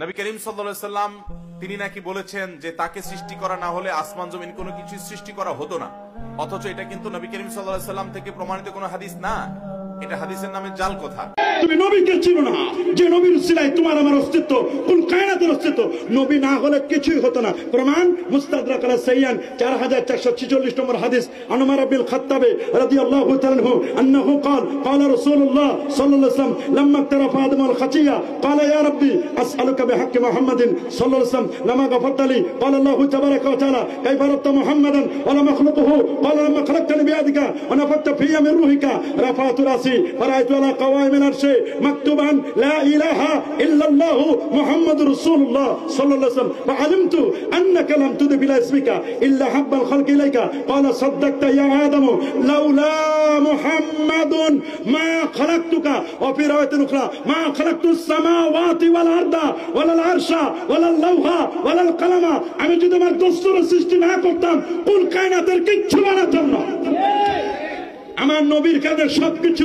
নবী করিম সাল্লাল্লাহু আলাইহি সাল্লাম তিনি নাকি বলেছেন যে তাকে সৃষ্টি করা না হলে আসমান জমিন কোনো কিছু সৃষ্টি করা হতো না। অথচ এটা কিন্তু নবী করিম সাল্লাল্লাহু আলাইহি সাল্লাম থেকে প্রমাণিত কোনো হাদিস না, এটা হাদিসের নামে জাল কথা। তুমি নবীকে চিনো না, যে নবীর উসিলায় তোমার আমার অস্তিত্ব, কোন কায়নাতের অস্তিত্ব। নবী না হলে কিছুই হতো না। প্রমাণ মুস্তাদরাক আলা সাইয়ান 4446 নম্বর হাদিস। আন উমর ইবনে খাত্তাব রাদিয়াল্লাহু তাআলা আনহু আন্নাহু قال قال رسول الله صلى الله عليه وسلم لما اقترف آدم الخطيئة قال يا ربي أسألك بحق محمد صلى الله عليه وسلم لما غفرت لي قال الله تبارك وتعالى كيف عرفت محمدا ولم أخلقه قال لما خلقتني بيدك ونفخت في من روحك رفعت رأسي فرأيت على قوائم العرش مكتوبا لا إله إلا الله محمد رسول الله صلى الله عليه وسلم فعلمت أنك لم تضف إلى اسمك إلا حب الخلق إليك قال صدقت يا آدم لولا محمد ما خلقتك وفي رواية أخرى ما خلقت السماوات والأرض ولا العرش ولا اللوح ولا القلم। আমি যদি আমার দস্তুরের সৃষ্টি না করতাম কোন কায়নাতের কিচ্ছু বানাতাম না। আমার নবীর কাছে সবকিছু